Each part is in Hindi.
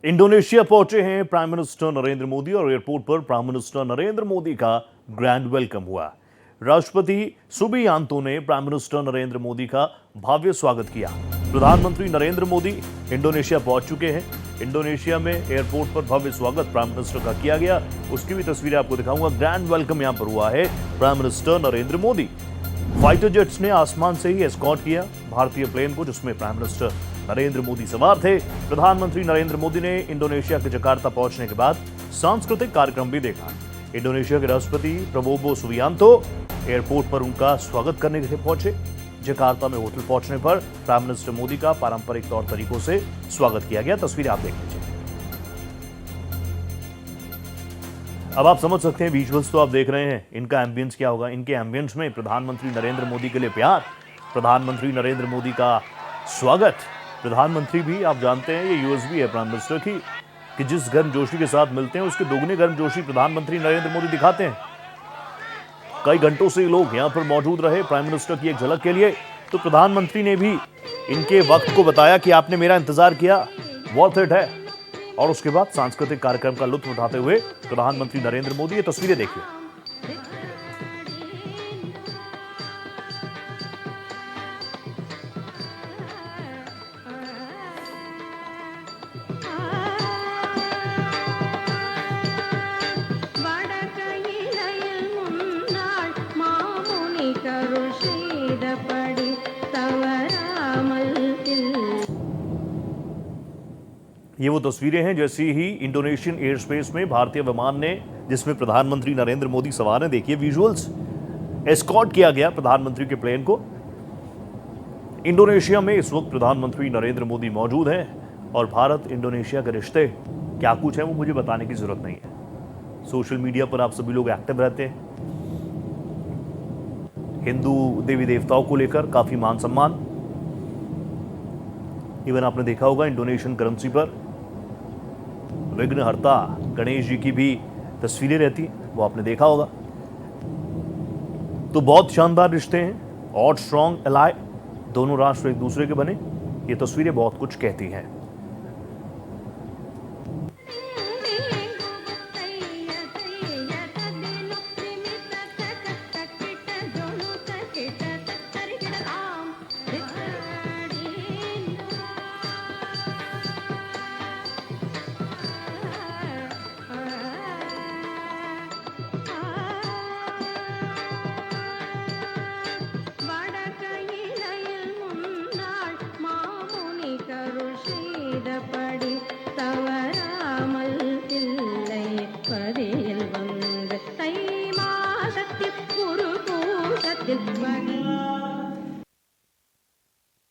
इंडोनेशिया पहुंचे हैं प्राइम मिनिस्टर नरेंद्र मोदी और एयरपोर्ट पर प्राइम मिनिस्टर नरेंद्र मोदी का ग्रैंड वेलकम हुआ। राष्ट्रपति सुबियांतो ने प्राइम मिनिस्टर नरेंद्र मोदी का भव्य स्वागत किया। प्रधानमंत्री नरेंद्र मोदी इंडोनेशिया पहुंच चुके हैं। इंडोनेशिया में एयरपोर्ट पर भव्य स्वागत प्राइम मिनिस्टर का किया गया, उसकी भी तस्वीरें आपको दिखाऊंगा। ग्रैंड वेलकम यहां पर हुआ है prime minister Narendra Modi. Fighter jets ने आसमान से ही एस्कॉर्ट किया भारतीय प्लेन को, जिसमें प्राइम मिनिस्टर नरेंद्र मोदी सवार थे। प्रधानमंत्री नरेंद्र मोदी ने इंडोनेशिया के जकार्ता पहुंचने के बाद सांस्कृतिक कार्यक्रम भी देखा। इंडोनेशिया के राष्ट्रपति प्रबोवो सुबियांतो एयरपोर्ट पर उनका स्वागत करने के लिए पहुंचे। जकार्ता में होटल पहुंचने पर प्राइम मिनिस्टर मोदी का पारंपरिक तौर तरीकों से स्वागत किया गया। तस्वीरें आप देख लीजिए। अब आप समझ सकते हैं, विजुअल्स तो आप देख रहे हैं, इनका एम्बियंस क्या होगा। इनके एम्बियंस में प्रधानमंत्री नरेंद्र मोदी के लिए प्यार, प्रधानमंत्री नरेंद्र मोदी का स्वागत। प्रधानमंत्री भी आप जानते हैं, ये यूएसबी है प्राइम मिनिस्टर की, कि जिस गर्मजोशी के साथ मिलते हैं उसके दोगुनी गर्मजोशी प्रधानमंत्री नरेंद्र मोदी दिखाते हैं। कई घंटों से लोग यहां पर मौजूद रहे प्राइम मिनिस्टर की एक झलक के लिए, तो प्रधानमंत्री ने भी इनके वक्त को बताया कि आपने मेरा इंतजार किया, वर्थ इट है। और उसके बाद सांस्कृतिक कार्यक्रम का लुत्फ उठाते हुए प्रधानमंत्री नरेंद्र मोदी, ये तस्वीरें देखिए। ये वो तस्वीरें हैं जैसे ही इंडोनेशियन एयर स्पेस में भारतीय विमान ने, जिसमें प्रधानमंत्री नरेंद्र मोदी सवार हैं, देखिए विजुअल्स, एस्कॉर्ट किया गया प्रधानमंत्री के प्लेन को। इंडोनेशिया में इस वक्त प्रधानमंत्री नरेंद्र मोदी मौजूद हैं और भारत इंडोनेशिया के रिश्ते क्या कुछ है वो मुझे बताने की जरूरत नहीं है। सोशल मीडिया पर आप सभी लोग एक्टिव रहते हैं। हिंदू देवी देवताओं को लेकर काफी मान सम्मान, इवन आपने देखा होगा इंडोनेशियन करेंसी पर विघ्नहर्ता गणेश जी की भी तस्वीरें रहती हैं, वो आपने देखा होगा। तो बहुत शानदार रिश्ते हैं और स्ट्रॉन्ग एलाय, दोनों राष्ट्र एक दूसरे के बने। ये तस्वीरें बहुत कुछ कहती हैं।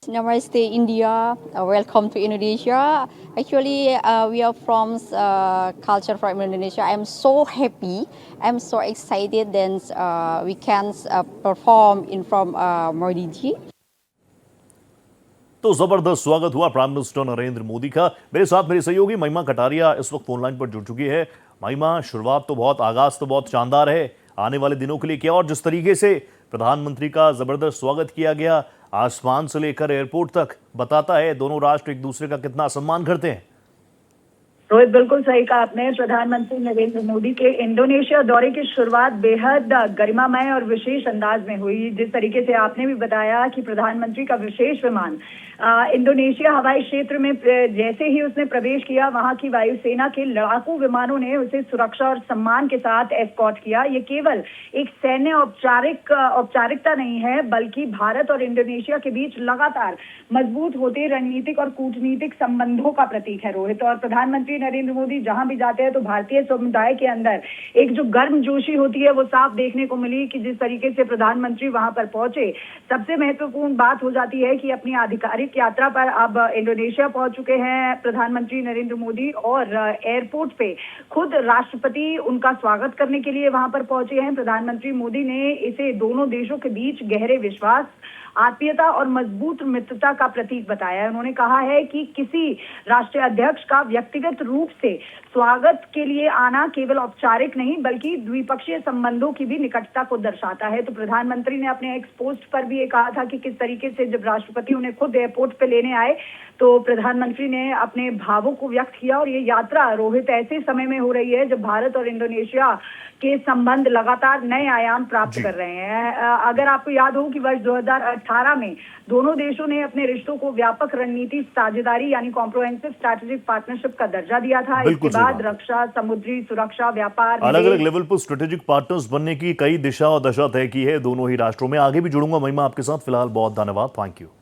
Namaste, India. Welcome to Indonesia. Actually, we are from culture from Indonesia. I'm so happy. I'm so excited that we can perform in from Modi ji. तो जबरदस्त स्वागत हुआ प्राइम मिनिस्टर नरेंद्र मोदी का। मेरे साथ मेरी सहयोगी महिमा कटारिया इस वक्त फोनलाइन पर जुड़ चुकी है। महिमा, शुरुआत तो बहुत, आगाज तो बहुत शानदार है। आने वाले दिनों के लिए क्या, और जिस तरीके से प्रधानमंत्री का जबरदस्त स्वागत किया गया आसमान से लेकर एयरपोर्ट तक, बताता है दोनों राष्ट्र एक दूसरे का कितना सम्मान करते हैं। रोहित, बिल्कुल सही कहा आपने। प्रधानमंत्री नरेंद्र मोदी के इंडोनेशिया दौरे की शुरुआत बेहद गरिमामय और विशेष अंदाज में हुई। जिस तरीके से आपने भी बताया कि प्रधानमंत्री का विशेष विमान इंडोनेशिया हवाई क्षेत्र में जैसे ही उसने प्रवेश किया, वहां की वायुसेना के लड़ाकू विमानों ने उसे सुरक्षा और सम्मान के साथ एस्कॉर्ट किया। ये केवल एक सैन्य औपचारिकता नहीं है, बल्कि भारत और इंडोनेशिया के बीच लगातार मजबूत होते रणनीतिक और कूटनीतिक संबंधों का प्रतीक है रोहित। और प्रधानमंत्री नरेंद्र मोदी जहां भी जाते हैं तो भारतीय समुदाय के अंदर एक जो गर्मजोशी होती है वो साफ देखने को मिली कि जिस तरीके से प्रधानमंत्री वहां पर पहुंचे। सबसे महत्वपूर्ण बात हो जाती है कि अपनी आधिकारिक यात्रा पर अब इंडोनेशिया पहुंच चुके हैं प्रधानमंत्री नरेंद्र मोदी, और एयरपोर्ट पे खुद राष्ट्रपति उनका स्वागत करने के लिए वहां पर पहुंचे हैं। प्रधानमंत्री मोदी ने इसे दोनों देशों के बीच गहरे विश्वास, आत्मीयता और मजबूत मित्रता का प्रतीक बताया है। उन्होंने कहा है कि किसी राष्ट्रीय अध्यक्ष का व्यक्तिगत रूप से स्वागत के लिए आना केवल औपचारिक नहीं बल्कि द्विपक्षीय संबंधों की भी निकटता को दर्शाता है। तो प्रधानमंत्री ने अपने एक्स पोस्ट पर भी ये कहा था कि किस तरीके से जब राष्ट्रपति उन्हें खुद एयरपोर्ट पे लेने आए तो प्रधानमंत्री ने अपने भावों को व्यक्त किया और ये यात्रा रोहित ऐसे समय में हो रही है जब भारत और इंडोनेशिया के संबंध लगातार नए आयाम प्राप्त कर रहे हैं। अगर आपको याद हो कि वर्ष 2018 में दोनों देशों ने अपने रिश्तों को व्यापक रणनीति साझेदारी यानी कॉम्प्रिहेंसिव स्ट्रैटेजिक पार्टनरशिप का दर्जा दिया था। इसके बिल्कुल सही बाद बात। रक्षा, समुद्री सुरक्षा, व्यापार, अलग अलग निवेश, लेवल पर स्ट्रेटेजिक पार्टनर्स बनने की कई दिशा और दशा तय की है दोनों ही राष्ट्रों में। आगे भी जुड़ूंगा महिमा आपके साथ। फिलहाल बहुत धन्यवाद। Thank you.